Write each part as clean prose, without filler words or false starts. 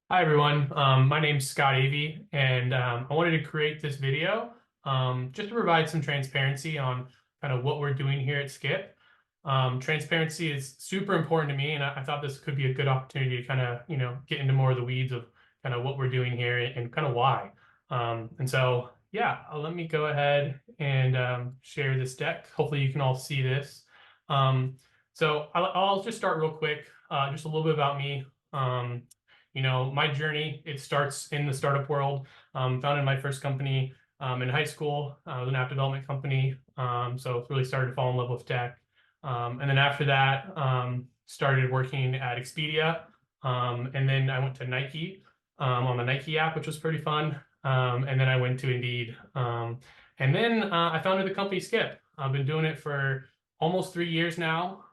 Hi everyone, my name's Scott Avey, and I wanted to create this video just to provide some transparency on kind of what we're doing here at Skip. Transparency is super important to me, and I thought this could be a good opportunity to kind of, get into more of the weeds of kind of what we're doing here and kind of why. Let me go ahead and share this deck. Hopefully you can all see this. I'll just start real quick, just a little bit about me. My journey, it starts in the startup world. Founded my first company in high school. It was an app development company. So really started to fall in love with tech. And then after that, started working at Expedia. And then I went to Nike on the Nike app, which was pretty fun. And then I went to Indeed. And then I founded the company Skip. I've been doing it for almost 3 years now.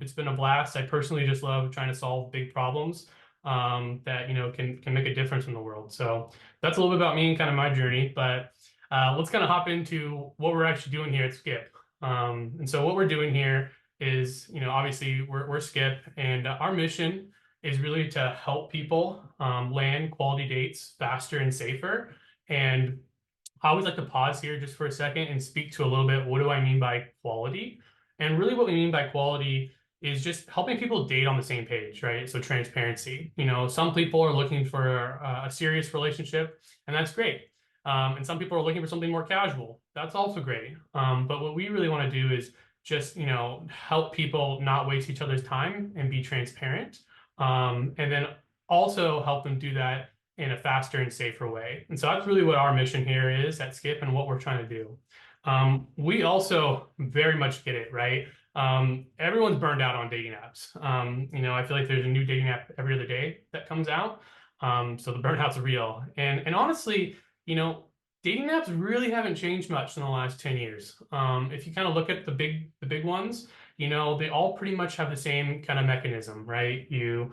It's been a blast. I personally just love trying to solve big problems that can make a difference in the world. So that's a little bit about me and kind of my journey. But let's kind of hop into what we're actually doing here at Skip. And so what we're doing here is, obviously we're Skip, and our mission is really to help people land quality dates faster and safer. And I always like to pause here just for a second and speak to a little bit, what do I mean by quality? And really what we mean by quality is just helping people date on the same page, right? So transparency. Some people are looking for a serious relationship, and that's great. And some people are looking for something more casual. That's also great. But what we really want to do is just, help people not waste each other's time and be transparent. And then also help them do that in a faster and safer way. And so that's really what our mission here is at Skip and what we're trying to do. We also very much get it, right? Everyone's burned out on dating apps. I feel like there's a new dating app every other day that comes out. So the burnout's real. And honestly, dating apps really haven't changed much in the last 10 years. If you kind of look at the big ones, they all pretty much have the same kind of mechanism, right? You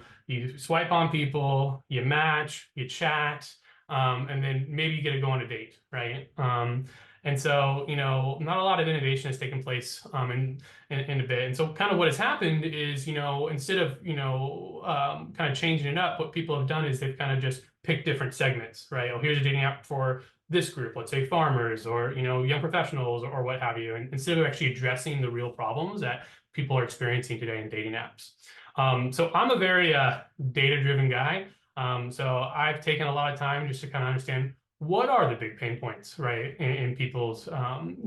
swipe on people, you match, you chat, and then maybe you get to go on a date, right? And so, not a lot of innovation has taken place in a bit. And so, kind of what has happened is, instead of, kind of changing it up, what people have done is they've kind of just picked different segments, right? Oh, here's a dating app for this group, let's say farmers or, young professionals or what have you. And instead of actually addressing the real problems that people are experiencing today in dating apps. So I'm a very data-driven guy. So I've taken a lot of time just to kind of understand what are the big pain points, right, in people's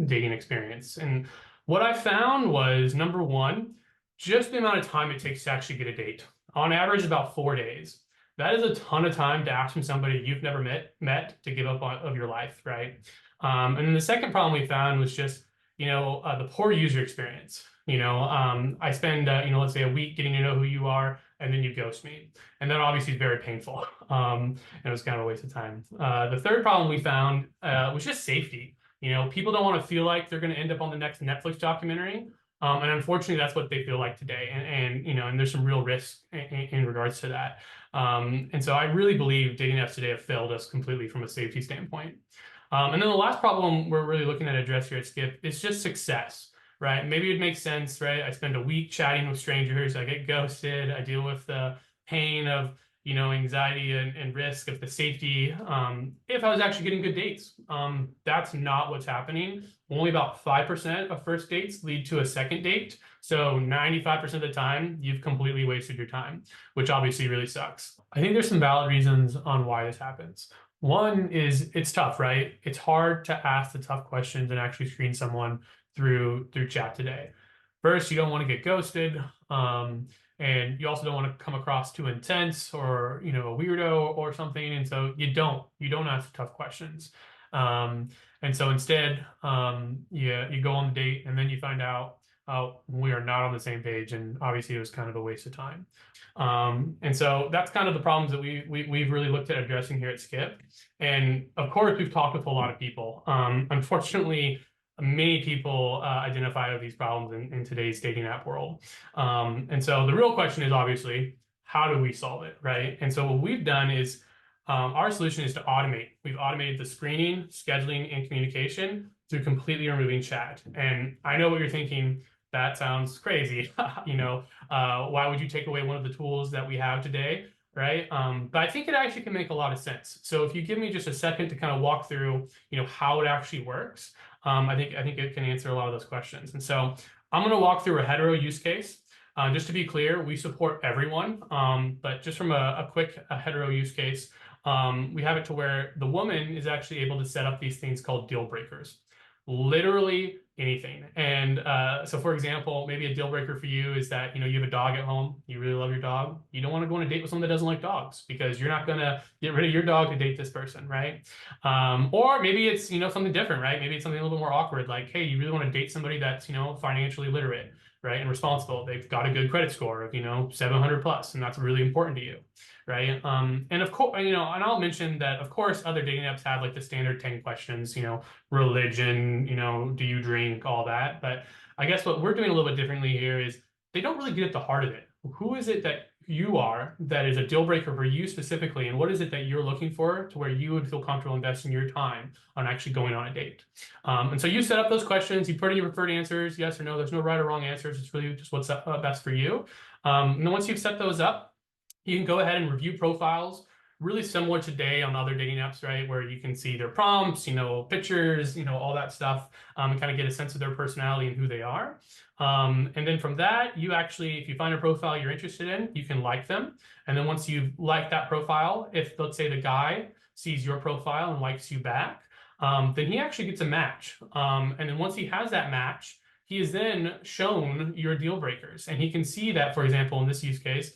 dating experience. And what I found was number one, just the amount of time it takes to actually get a date. On average, about 4 days. That is a ton of time to ask from somebody you've never met to give up on of your life, right? And then the second problem we found was just, the poor user experience. I spend, let's say a week getting to know who you are, and then you ghost me. And that obviously is very painful. And it was kind of a waste of time. The third problem we found was just safety. People don't want to feel like they're going to end up on the next Netflix documentary. And unfortunately, that's what they feel like today. And there's some real risk in regards to that. And so I really believe dating apps today have failed us completely from a safety standpoint. And then the last problem we're really looking at address here at Skip is just success, right? Maybe it makes sense, right? I spend a week chatting with strangers, I get ghosted, I deal with the pain of, anxiety and risk of the safety. If I was actually getting good dates, that's not what's happening. Only about 5% of first dates lead to a second date. So 95% of the time, you've completely wasted your time, which obviously really sucks. I think there's some valid reasons on why this happens. One is it's tough, right? It's hard to ask the tough questions and actually screen someone through chat today. First, you don't want to get ghosted, and you also don't want to come across too intense or a weirdo or something. And so you don't ask tough questions. And so instead, you go on the date and then you find out, oh, we are not on the same page, and obviously it was kind of a waste of time. And so that's kind of the problems that we've really looked at addressing here at Skip. And of course, we've talked with a lot of people. Unfortunately, many people identify with these problems in today's dating app world. And so the real question is obviously, how do we solve it, right? And so what we've done is our solution is to automate. We've automated the screening, scheduling, and communication through completely removing chat. And I know what you're thinking. That sounds crazy. Why would you take away one of the tools that we have today? right? But I think it actually can make a lot of sense. So if you give me just a second to kind of walk through, how it actually works, I think it can answer a lot of those questions. And so I'm going to walk through a hetero use case. Just to be clear, we support everyone, but just from a quick hetero use case, we have it to where the woman is actually able to set up these things called deal breakers. Literally anything. And so for example, maybe a deal breaker for you is that, you have a dog at home, you really love your dog. You don't want to go on a date with someone that doesn't like dogs because you're not going to get rid of your dog to date this person, right? Or maybe it's, something different, right? Maybe it's something a little bit more awkward, like, hey, you really want to date somebody that's, financially literate, right? And responsible. They've got a good credit score of, 700 plus, and that's really important to you. Right. And of course, and I'll mention that, of course, other dating apps have like the standard 10 questions, religion, do you drink, all that. But I guess what we're doing a little bit differently here is they don't really get at the heart of it. Who is it that you are that is a deal breaker for you specifically? And what is it that you're looking for to where you would feel comfortable investing your time on actually going on a date? And so you set up those questions, you put in your preferred answers, yes or no. There's no right or wrong answers. It's really just what's best for you. And then once you've set those up, you can go ahead and review profiles, really similar today on other dating apps, right? Where you can see their prompts, pictures, all that stuff, and kind of get a sense of their personality and who they are. And then from that, you actually, if you find a profile you're interested in, you can like them. And then once you've liked that profile, if let's say the guy sees your profile and likes you back, then he actually gets a match. And then once he has that match, he is then shown your deal breakers. And he can see that, for example, in this use case,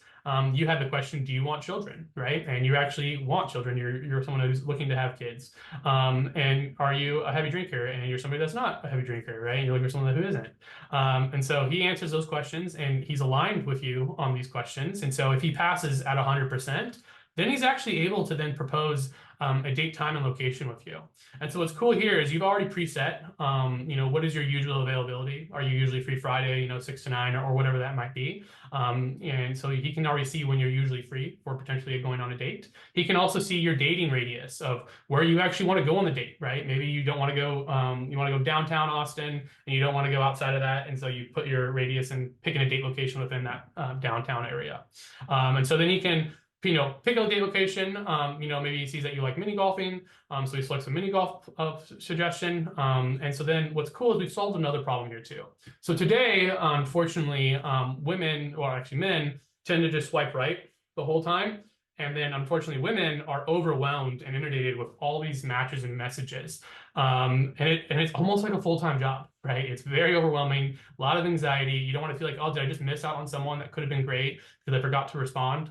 you had the question, do you want children, right? And you actually want children. You're someone who's looking to have kids. And are you a heavy drinker? And you're somebody that's not a heavy drinker, right? And you're looking for someone who isn't. And so he answers those questions and he's aligned with you on these questions. And so if he passes at 100%, then he's actually able to then propose a date, time, and location with you. And so what's cool here is you've already preset, what is your usual availability? Are you usually free Friday, 6 to 9 or whatever that might be? And so he can already see when you're usually free for potentially going on a date. He can also see your dating radius of where you actually want to go on the date, right? Maybe you don't want to go, you want to go downtown Austin and you don't want to go outside of that. And so you put your radius and picking a date location within that downtown area. And so then he can pick a date location. Maybe he sees that you like mini golfing, so he selects a mini golf suggestion. And so then what's cool is we've solved another problem here too. So today, unfortunately, women, or actually men, tend to just swipe right the whole time. And then unfortunately, women are overwhelmed and inundated with all these matches and messages. And it's almost like a full-time job, right? It's very overwhelming, a lot of anxiety. You don't want to feel like, oh, did I just miss out on someone that could have been great because I forgot to respond?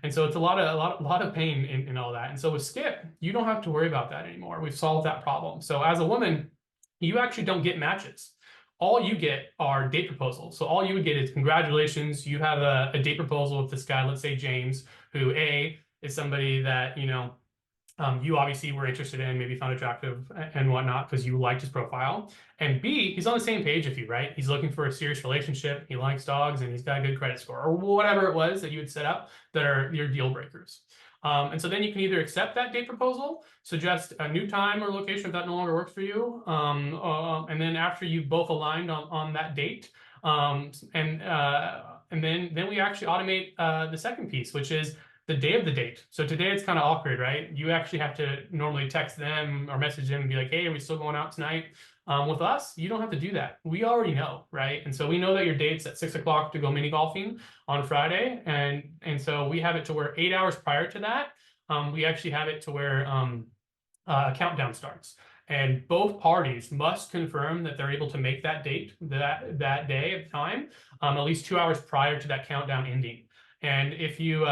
And so it's a lot of pain in all that. And so with Skip, you don't have to worry about that anymore. We've solved that problem. So as a woman, you actually don't get matches. All you get are date proposals. So all you would get is, congratulations, you have a date proposal with this guy, let's say James, who A, is somebody that, you obviously were interested in, maybe found attractive and whatnot because you liked his profile. And B, he's on the same page with you, right? He's looking for a serious relationship. He likes dogs and he's got a good credit score, or whatever it was that you had set up that are your deal breakers. And so then you can either accept that date proposal, suggest a new time or location if that no longer works for you. And then after you've both aligned on that date, and then we actually automate the second piece, which is the day of the date. So today it's kind of awkward, right? You actually have to normally text them or message them and be like, hey, are we still going out tonight? With us, you don't have to do that. We already know, right? And so we know that your date's at 6 o'clock to go mini golfing on Friday. And so we have it to where 8 hours prior to that, we actually have it to where a countdown starts. And both parties must confirm that they're able to make that date that day at the time, at least 2 hours prior to that countdown ending. And if you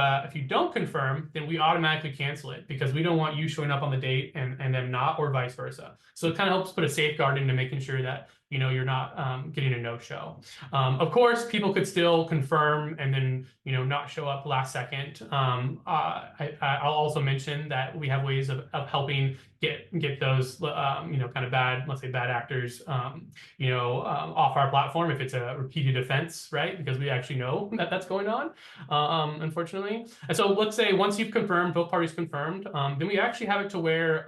don't confirm, then we automatically cancel it because we don't want you showing up on the date and them not, or vice versa. So it kind of helps put a safeguard into making sure that you're not getting a no-show. Of course, people could still confirm and then not show up last second. I'll also mention that we have ways of helping get those kind of bad, let's say bad actors off our platform if it's a repeated offense, right? Because we actually know that that's going on, unfortunately. And so let's say once you've confirmed, both parties confirmed, then we actually have it to where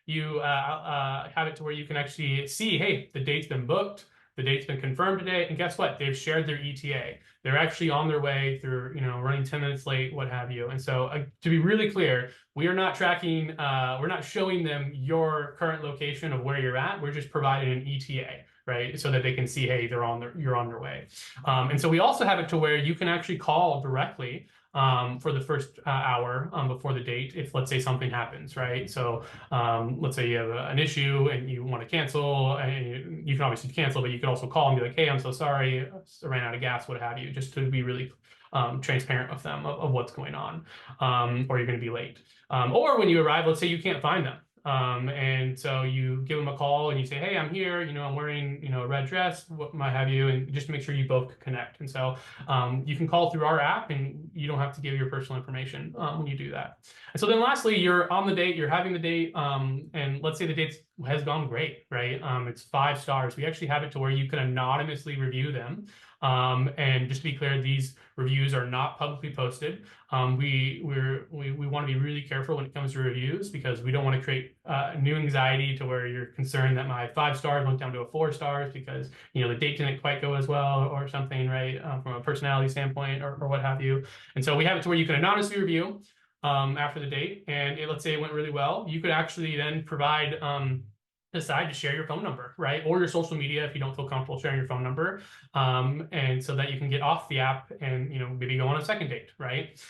you have it to where you can actually see, hey, the date's been booked. the date's been confirmed today, and guess what? They've shared their ETA. They're actually on their way through, running 10 minutes late, what have you. And so to be really clear, we are not tracking, we're not showing them your current location of where you're at. We're just providing an ETA, right? So that they can see, hey, you're on their way. And so we also have it to where you can actually call directly for the first hour before the date if, let's say, something happens, right? So let's say you have an issue and you want to cancel, and you can obviously cancel, but you can also call and be like, hey, I'm so sorry, I ran out of gas, what have you, just to be really transparent with them of what's going on, or you're going to be late. Or when you arrive, let's say you can't find them. And so you give them a call and you say, hey, I'm here, I'm wearing, a red dress, what might have you, and just to make sure you both connect. And so you can call through our app and you don't have to give your personal information when you do that. And so then lastly, you're on the date, you're having the date, and let's say the date has gone great, right? It's 5 stars. We actually have it to where you can anonymously review them. And just to be clear, these reviews are not publicly posted. We want to be really careful when it comes to reviews because we don't want to create new anxiety to where you're concerned that my 5 stars went down to a 4 stars because the date didn't quite go as well or something, right? From a personality standpoint or what have you. And so we have it to where you can anonymously review after the date, and let's say it went really well. You could actually then provide decide to share your phone number, right? Or your social media if you don't feel comfortable sharing your phone number. And so that you can get off the app and, maybe go on a second date, right?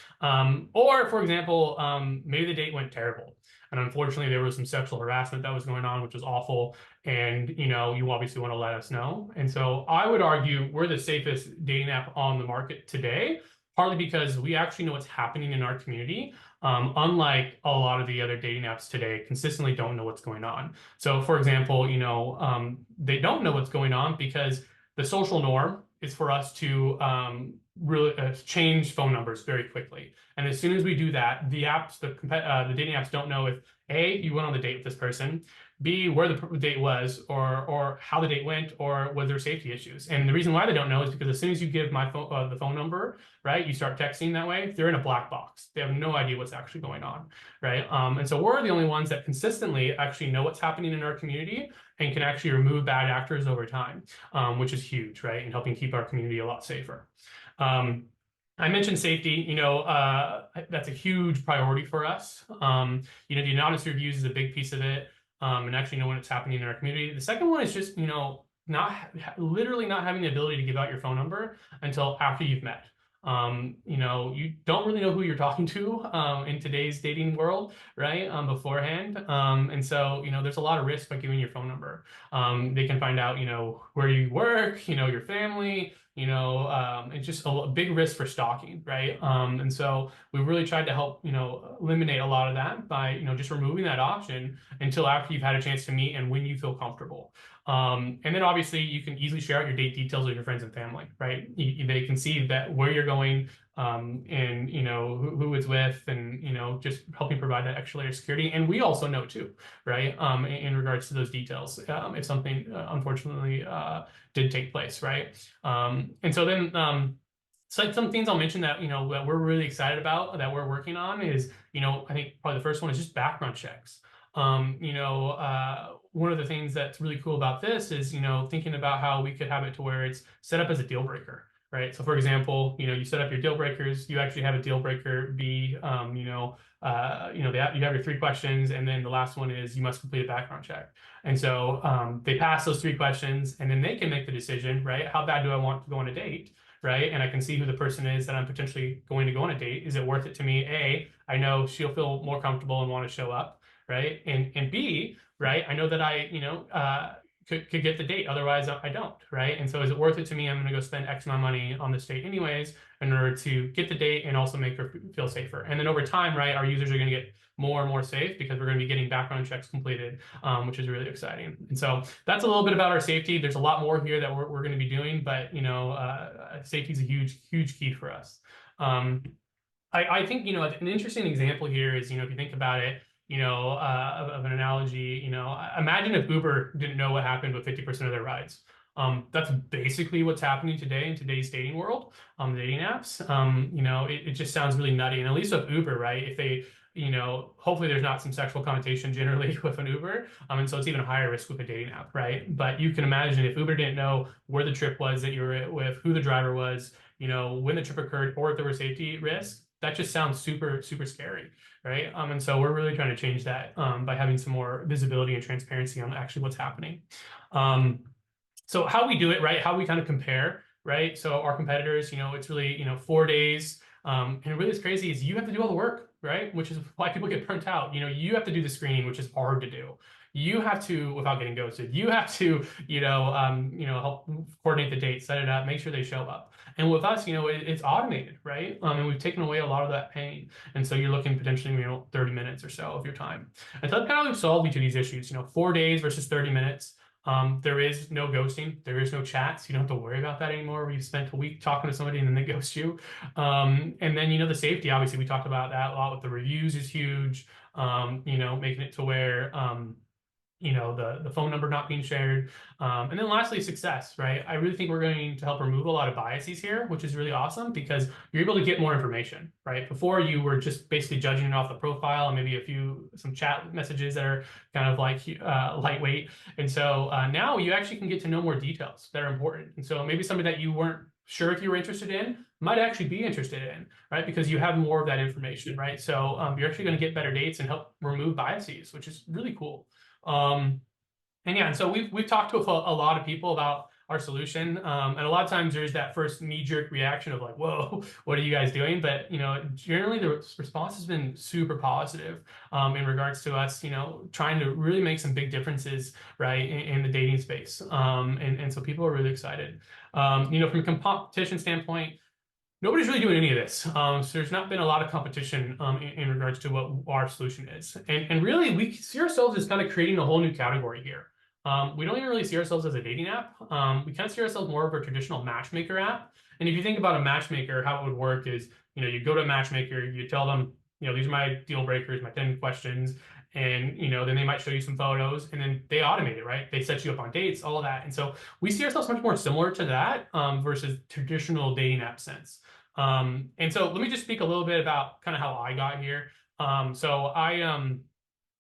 Or for example, maybe the date went terrible. And unfortunately, there was some sexual harassment that was going on, which was awful. And, you obviously want to let us know. And so I would argue we're the safest dating app on the market today, partly because we actually know what's happening in our community. Unlike a lot of the other dating apps today, consistently don't know what's going on. So for example, they don't know what's going on because the social norm is for us to really change phone numbers very quickly. And as soon as we do that, the dating apps don't know if A, you went on the date with this person, B, where the date was, or how the date went, or was there safety issues. And the reason why they don't know is because as soon as you give my phone, the phone number, right, you start texting that way, they're in a black box. They have no idea what's actually going on, right? And so we're the only ones that consistently actually know what's happening in our community and can actually remove bad actors over time, which is huge, right, and helping keep our community a lot safer. I mentioned safety, that's a huge priority for us. The anonymous reviews is a big piece of it, and actually know what's happening in our community. The second one is just, literally not having the ability to give out your phone number until after you've met. You don't really know who you're talking to in today's dating world, right? Beforehand. And so, there's a lot of risk by giving your phone number. They can find out, where you work, your family, it's just a big risk for stalking, right? And so we really tried to help, eliminate a lot of that by, just removing that option until after you've had a chance to meet and when you feel comfortable. And then obviously you can easily share out your date details with your friends and family, right? They can see that where you're going, and who it's with, and just helping provide that extra layer of security. And we also know too, right? In regards to those details, if something unfortunately did take place, right? And so then so some things I'll mention that that we're really excited about that we're working on is I think probably the first one is just background checks. One of the things that's really cool about this is thinking about how we could have it to where it's set up as a deal breaker, right? So for example, you set up your deal breakers, you actually have a deal breaker be you have your 3 questions, and then the last one is you must complete a background check. And so they pass those 3 questions, and then they can make the decision, right? How bad do I want to go on a date? Right? And I can see who the person is that I'm potentially going to go on a date. Is it worth it to me? A, I know she'll feel more comfortable and want to show up, right? And B, right, I know that I could get the date, otherwise I don't, right? And so is it worth it to me? I'm going to go spend X amount of money on this date anyways in order to get the date and also make her feel safer. And then over time, right, our users are going to get more and more safe because we're going to be getting background checks completed, which is really exciting. And so that's a little bit about our safety. There's a lot more here that we're going to be doing, but safety is a huge key for us. I think an interesting example here is if you think about it, of an analogy, imagine if Uber didn't know what happened with 50% of their rides. That's basically what's happening today in today's dating world, dating apps. You know, it just sounds really nutty. And at least with Uber, right? If they, you know, hopefully there's not some sexual connotation generally with an Uber. And so it's even a higher risk with a dating app, right? But you can imagine if Uber didn't know where the trip was that you were with, who the driver was, you know, when the trip occurred, or if there were safety risks, that just sounds super, super scary, right? And so we're really trying to change that by having some more visibility and transparency on actually what's happening. So how we do it, right? How we kind of compare, right? So our competitors, you know, it's really, you know, 4 days. And really what's crazy is you have to do all the work, right? Which is why people get burnt out. You know, you have to do the screening, which is hard to do. You have to, without getting ghosted, you have to, you know, help coordinate the date, set it up, make sure they show up. And with us, you know, it's automated, right? And we've taken away a lot of that pain. And so you're looking potentially, you know, 30 minutes or so of your time. And so that's kind of we've solved each of these issues, you know, 4 days versus 30 minutes. There is no ghosting. There is no chats. You don't have to worry about that anymore, where you spent a week talking to somebody and then they ghost you. And then, you know, the safety, obviously, we talked about that a lot with the reviews is huge. You know, making it to where, you know, the phone number not being shared. And then lastly, success, right? I really think we're going to help remove a lot of biases here, which is really awesome because you're able to get more information, right? Before you were just basically judging it off the profile and maybe some chat messages that are kind of like lightweight. And so now you actually can get to know more details that are important. And so maybe somebody that you weren't sure if you were interested in might actually be interested in, right? Because you have more of that information, right? So you're actually going to get better dates and help remove biases, which is really cool. And yeah, and so we've talked to a lot of people about our solution, and a lot of times there's that first knee-jerk reaction of like, "Whoa, what are you guys doing?" But you know, generally the response has been super positive in regards to us, you know, trying to really make some big differences, right, in the dating space. And so people are really excited. You know, from a competition standpoint, nobody's really doing any of this. So there's not been a lot of competition in regards to what our solution is. And really, we see ourselves as kind of creating a whole new category here. We don't even really see ourselves as a dating app. We kind of see ourselves more of a traditional matchmaker app. And if you think about a matchmaker, how it would work is, you know, you go to a matchmaker, you tell them, you know, these are my deal breakers, my 10 questions. And, you know, then they might show you some photos and then they automate it, right? They set you up on dates, all of that. And so we see ourselves much more similar to that versus traditional dating app sense. And so let me just speak a little bit about kind of how I got here.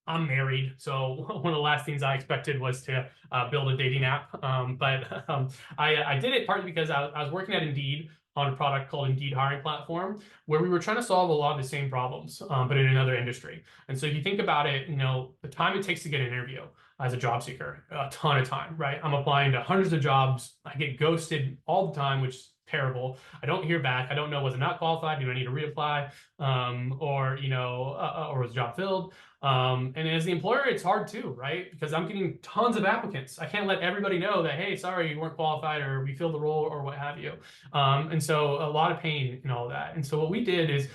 I'm married, so one of the last things I expected was to build a dating app. But I did it partly because I was working at Indeed on a product called Indeed Hiring Platform, where we were trying to solve a lot of the same problems, but in another industry. And so if you think about it, you know, the time it takes to get an interview as a job seeker, a ton of time, right? I'm applying to hundreds of jobs. I get ghosted all the time, which is terrible. I don't hear back. I don't know, was it not qualified? Do I need to reapply? Or, you know, or was the job filled? And as the employer, it's hard too, right? Because I'm getting tons of applicants. I can't let everybody know that, hey, sorry, you weren't qualified or we filled the role or what have you. And so a lot of pain in all that. And so what we did is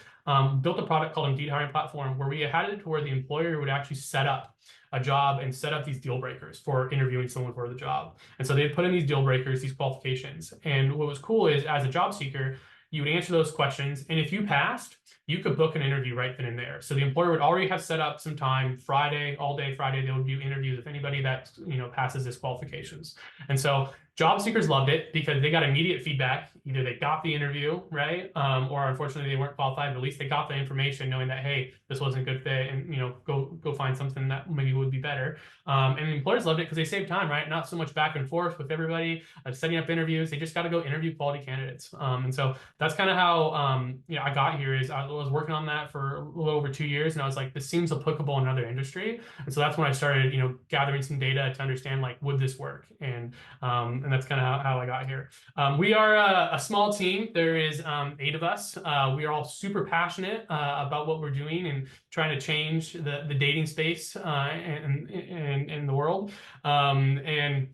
built a product called Indeed Hiring Platform where we had it to where the employer would actually set up a job and set up these deal breakers for interviewing someone for the job. And so they'd put in these deal breakers, these qualifications. And what was cool is as a job seeker, you would answer those questions. And if you passed, you could book an interview right then and there. So the employer would already have set up some time Friday, all day Friday, they would do interviews with anybody that, you know, passes this qualifications. And so job seekers loved it because they got immediate feedback. Either they got the interview, right? Or unfortunately they weren't qualified, but at least they got the information knowing that, hey, this wasn't a good fit and, you know, go find something that maybe would be better. And the employers loved it because they saved time, right? Not so much back and forth with everybody setting up interviews. They just got to go interview quality candidates. And so that's kind of how, you know, I got here is I was working on that for a little over 2 years. And I was like, this seems applicable in another industry. And so that's when I started, you know, gathering some data to understand like, would this work? And that's kind of how I got here. We are a small team. There is 8 of us. We are all super passionate about what we're doing and trying to change the dating space and the world. And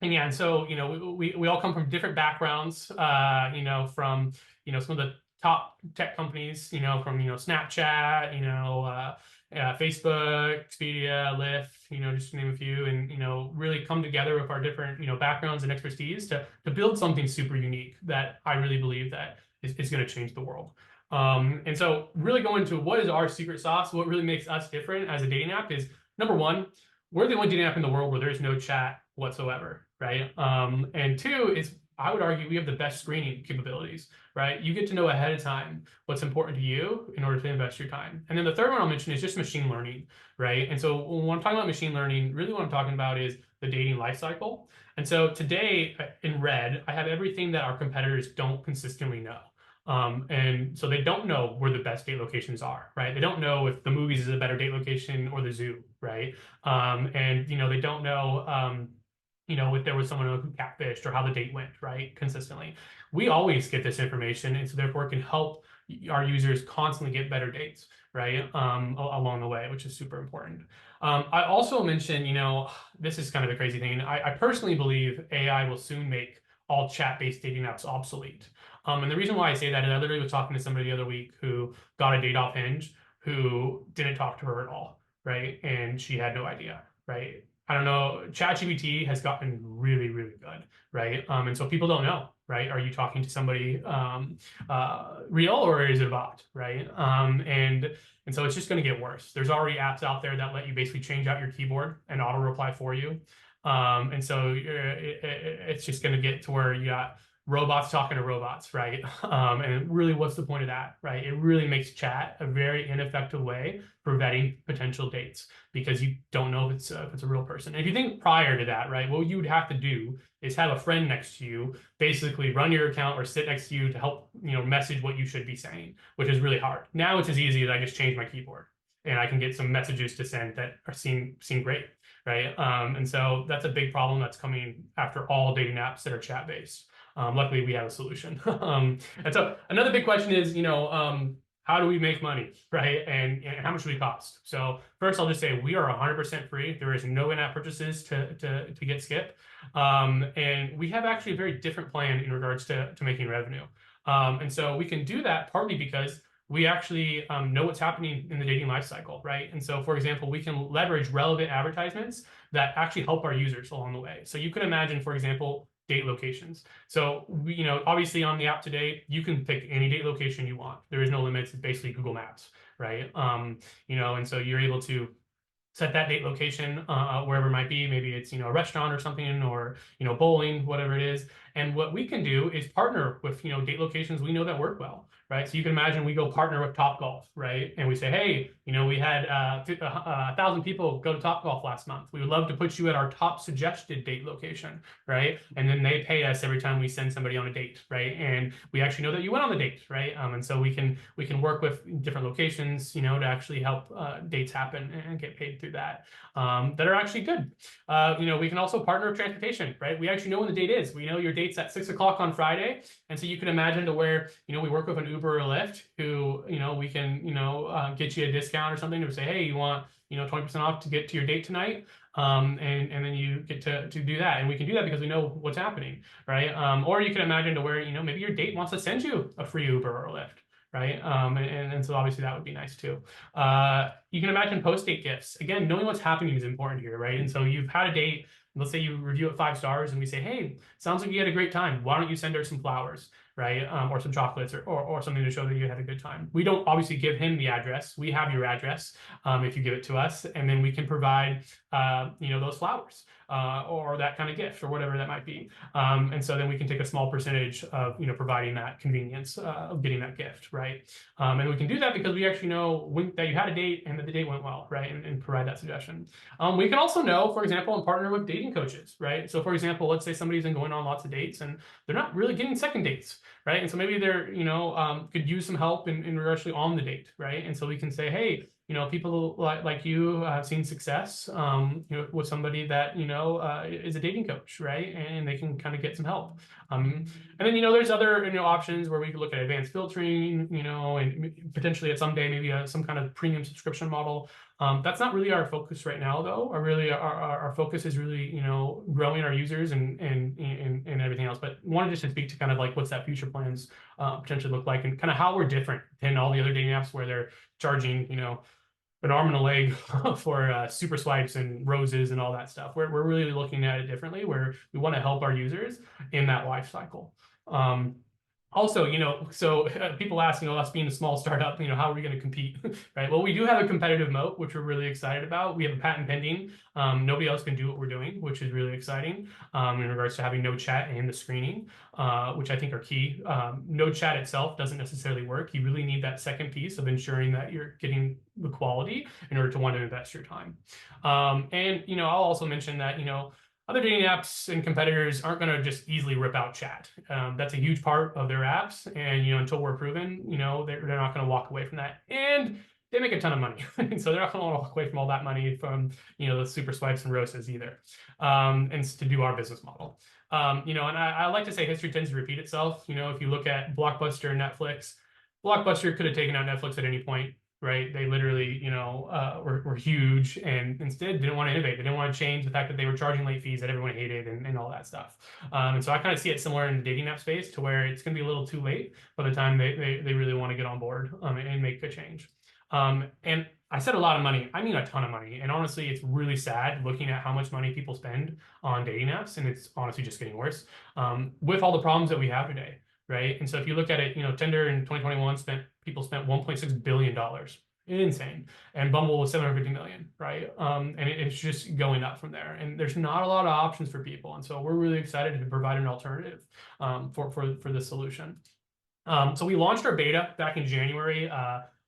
yeah, and so, you know, we all come from different backgrounds, you know, from, you know, some of the top tech companies, you know, from, you know, Snapchat, you know, Facebook, Expedia, Lyft, you know, just to name a few, and, you know, really come together with our different, you know, backgrounds and expertise to build something super unique that I really believe that is going to change the world. And so really go into what is our secret sauce, what really makes us different as a dating app is, number one, we're the only dating app in the world where there's no chat whatsoever. right? And two is, I would argue, we have the best screening capabilities, right? You get to know ahead of time what's important to you in order to invest your time. And then the third one I'll mention is just machine learning, right? And so when I'm talking about machine learning, really what I'm talking about is the dating life cycle. And so today in red, I have everything that our competitors don't consistently know. And so they don't know where the best date locations are, right? They don't know if the movies is a better date location or the zoo, right? And they don't know, if there was someone who catfished or how the date went, right? Consistently. We always get this information, and so therefore it can help our users constantly get better dates, right? Along the way, which is super important. I also mentioned, this is kind of a crazy thing. I personally believe AI will soon make all chat-based dating apps obsolete. And the reason why I say that is I literally was talking to somebody the other week who got a date off Hinge who didn't talk to her at all, right? And she had no idea, right? I don't know. ChatGPT has gotten really, really good, right? And so people don't know, right? Are you talking to somebody real or is it a bot, right? And so it's just going to get worse. There's already apps out there that let you basically change out your keyboard and auto reply for you. And so it's just going to get to where you got robots talking to robots, right? And really, what's the point of that, right? It really makes chat a very ineffective way for vetting potential dates because you don't know if it's a real person. And if you think prior to that, right, what you would have to do is have a friend next to you, basically run your account or sit next to you to help message what you should be saying, which is really hard. Now it's as easy as I just change my keyboard and I can get some messages to send that are seem great, right? And so that's a big problem that's coming after all dating apps that are chat based. Luckily, we have a solution. And so another big question is, how do we make money, right? And how much do we cost? So first, I'll just say we are 100% free. There is no in-app purchases to get Skip. And we have actually a very different plan in regards to making revenue. And so we can do that partly because we actually know what's happening in the dating life cycle, right? And so, for example, we can leverage relevant advertisements that actually help our users along the way. So you could imagine, for example, date locations. So obviously on the app today, you can pick any date location you want. There is no limits. It's basically Google Maps, right? And so you're able to set that date location wherever it might be. Maybe it's a restaurant or something, or bowling, whatever it is. And what we can do is partner with date locations we know that work well, right? So you can imagine we go partner with Topgolf, right? And we say, hey, we had 1,000 people go to Topgolf last month. We would love to put you at our top suggested date location, right? And then they pay us every time we send somebody on a date, right? And we actually know that you went on the date, right? And so we can work with different locations, to actually help dates happen and get paid through that are actually good. We can also partner with transportation, right? We actually know when the date is. We know your date's at 6 o'clock on Friday. And so you can imagine to where, we work with an Uber or Lyft who, we can, get you a discount or something to say, hey, you want, 20% off to get to your date tonight. And then you get to do that. And we can do that because we know what's happening, right? Or you can imagine to where, maybe your date wants to send you a free Uber or Lyft, right? And so obviously that would be nice too. You can imagine post-date gifts. Again, knowing what's happening is important here, right? And so you've had a date, let's say you review it 5 stars and we say, hey, sounds like you had a great time. Why don't you send her some flowers, right? Or some chocolates or something to show that you had a good time. We don't obviously give him the address. We have your address if you give it to us, and then we can provide, those flowers or that kind of gift or whatever that might be. And so then we can take a small percentage of, providing that convenience of getting that gift, right? And we can do that because we actually know that you had a date and that the date went well, right? And provide that suggestion. We can also know, for example, and partner with dating coaches, right? So for example, let's say somebody's been going on lots of dates and they're not really getting second dates, right? And so maybe they're, could use some help in regards to on the date, right? And so we can say, hey, people like you have seen success, with somebody that, is a dating coach, right? And they can kind of get some help. And then, there's other, options where we could look at advanced filtering, and potentially at someday, maybe some kind of premium subscription model. That's not really our focus right now, though. Our focus is really, growing our users and everything else. But wanted just to speak to kind of like what's that future plans potentially look like, and kind of how we're different than all the other dating apps where they're charging, an arm and a leg for super swipes and roses and all that stuff. We're really looking at it differently, where we want to help our users in that life cycle. Also, so people ask, us being a small startup, how are we going to compete, right? Well, we do have a competitive moat, which we're really excited about. We have a patent pending. Nobody else can do what we're doing, which is really exciting in regards to having no chat and the screening, which I think are key. No chat itself doesn't necessarily work. You really need that second piece of ensuring that you're getting the quality in order to want to invest your time. And, I'll also mention that, other dating apps and competitors aren't going to just easily rip out chat. That's a huge part of their apps, and until we're proven, they're not going to walk away from that. And they make a ton of money, and so they're not going to walk away from all that money from the super swipes and roses either, and to do our business model. And I like to say history tends to repeat itself. If you look at Blockbuster and Netflix, Blockbuster could have taken out Netflix at any point, right? They literally, were huge, and instead didn't want to innovate. They didn't want to change the fact that they were charging late fees that everyone hated, and all that stuff. And so I kind of see it similar in the dating app space, to where it's going to be a little too late by the time they really want to get on board and make a change. And I said a lot of money. I mean a ton of money. And honestly, it's really sad looking at how much money people spend on dating apps, and it's honestly just getting worse with all the problems that we have today. Right. And so if you look at it, Tinder in 2021 people spent $1.6 billion. Insane. And Bumble was 750 million, right? And it's just going up from there. And there's not a lot of options for people. And so we're really excited to provide an alternative for this solution. So we launched our beta back in January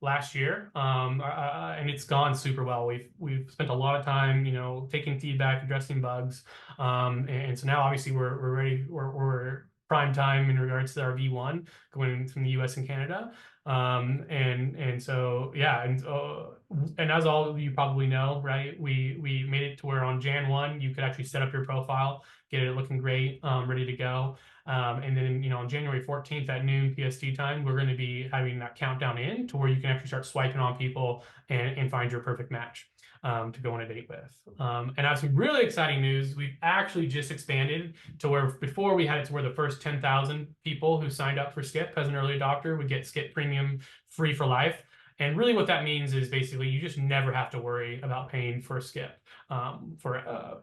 last year, and it's gone super well. We've spent a lot of time, taking feedback, addressing bugs, and so now obviously we're ready. We're prime time in regards to our V1 going from the US and Canada. And so, yeah. And as all of you probably know, right, we made it to where on Jan 1, you could actually set up your profile, get it looking great, ready to go. And then, on January 14th at noon PST time, we're going to be having that countdown in to where you can actually start swiping on people and find your perfect match to go on a date with. And I have some really exciting news. We've actually just expanded to where before we had it to where the first 10,000 people who signed up for Skip as an early adopter would get Skip Premium free for life. And really what that means is basically you just never have to worry about paying for Skip forever,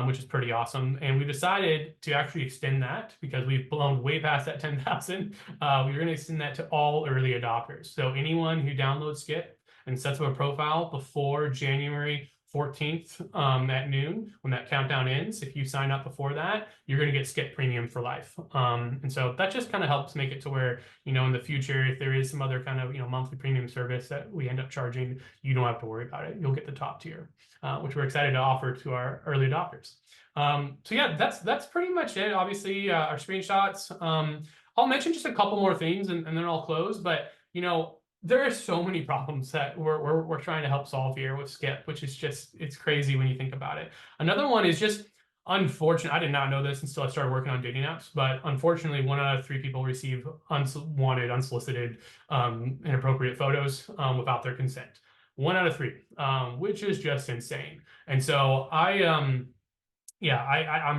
which is pretty awesome. And we decided to actually extend that because we've blown way past that 10,000. We're going to extend that to all early adopters. So anyone who downloads Skip and sets up a profile before January 14th at noon, when that countdown ends, if you sign up before that, you're going to get Skip Premium for life. And so that just kind of helps make it to where, in the future, if there is some other kind of, monthly premium service that we end up charging, you don't have to worry about it. You'll get the top tier, which we're excited to offer to our early adopters. So yeah, that's pretty much it. Obviously, our screenshots. I'll mention just a couple more things and then I'll close. But, there are so many problems that we're trying to help solve here with Skip, which is just, it's crazy when you think about it. Another one is just unfortunate. I did not know this until I started working on dating apps, but unfortunately, 1 out of 3 people receive unwanted, unsolicited, inappropriate photos without their consent. 1 out of 3, which is just insane. And so I'm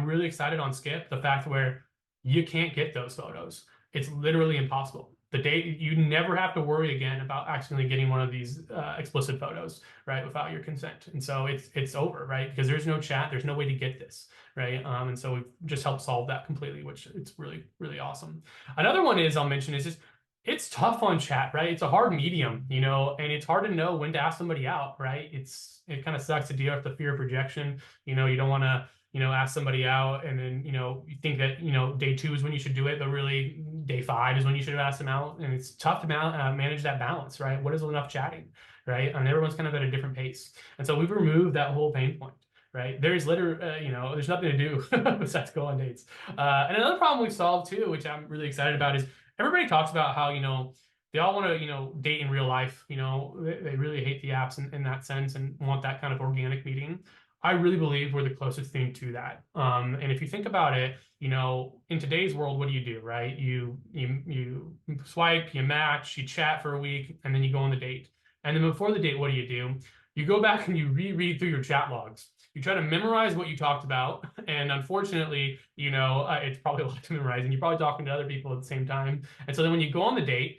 really excited on Skip, the fact where you can't get those photos. It's literally impossible. The date, you never have to worry again about accidentally getting one of these explicit photos, right, without your consent. And so it's over, right, because there's no chat, there's no way to get this, right? And so we've just helped solve that completely, which it's really, really awesome. Another one I'll mention is just, it's tough on chat, right? It's a hard medium, and it's hard to know when to ask somebody out, right? It kind of sucks to deal with the fear of rejection. You don't want to, ask somebody out and then, you think that, day 2 is when you should do it, but really day 5 is when you should have asked them out. And it's tough to manage that balance, right? What is enough chatting, right? And everyone's kind of at a different pace. And so we've removed that whole pain point, right? There's literally, there's nothing to do besides go on dates. And another problem we've solved too, which I'm really excited about, is everybody talks about how, they all want to, date in real life. They really hate the apps in that sense and want that kind of organic meeting. I really believe we're the closest thing to that. And if you think about it, in today's world, what do, right? You swipe, you match, you chat for a week, and then you go on the date. And then before the date, what do? You go back and you reread through your chat logs. You try to memorize what you talked about. And unfortunately, it's probably a lot to memorize, and you're probably talking to other people at the same time. And so then when you go on the date,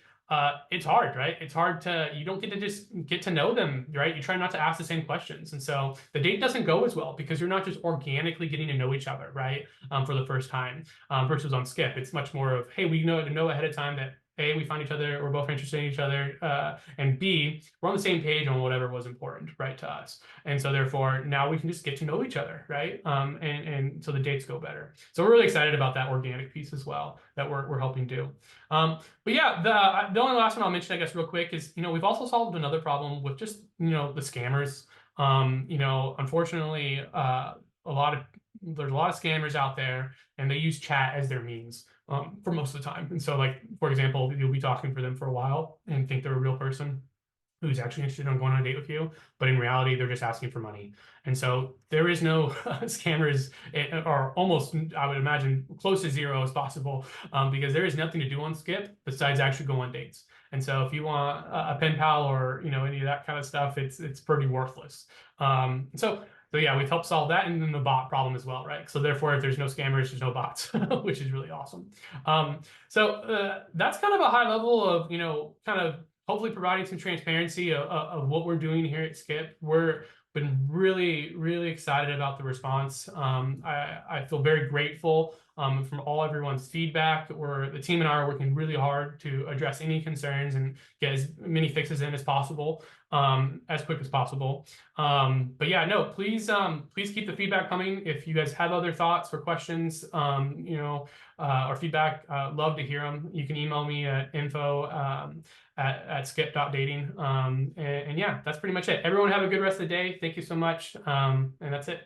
It's hard, right? It's hard to, you don't get to just get to know them, right? You try not to ask the same questions. And so the date doesn't go as well because you're not just organically getting to know each other, right? For the first time, versus on Skip. It's much more of, hey, we know ahead of time that A, we find each other, we're both interested in each other, and B, we're on the same page on whatever was important, right, to us. And so therefore now we can just get to know each other, right? And so the dates go better. So we're really excited about that organic piece as well that we're helping do. But yeah, the only last one I'll mention, I guess, real quick is, we've also solved another problem with just, the scammers. Unfortunately, there's a lot of scammers out there, and they use chat as their means for most of the time. And so, like, for example, you'll be talking for them for a while and think they're a real person who's actually interested in going on a date with you, but in reality, they're just asking for money. And so there is no scammers, or almost, I would imagine, close to zero as possible, because there is nothing to do on Skip besides actually go on dates. And so if you want a pen pal or any of that kind of stuff, it's pretty worthless. So yeah, we've helped solve that, and then the bot problem as well, right? So therefore, if there's no scammers, there's no bots, which is really awesome. So that's kind of a high level of kind of hopefully providing some transparency of what we're doing here at Skip. We're been really, really excited about the response. I feel very grateful from everyone's feedback. The team and I are working really hard to address any concerns and get as many fixes in as possible, as quick as possible. But yeah, no, please keep the feedback coming. If you guys have other thoughts or questions, or feedback, love to hear them. You can email me at info@skip.dating. And yeah, that's pretty much it. Everyone have a good rest of the day. Thank you so much. And that's it.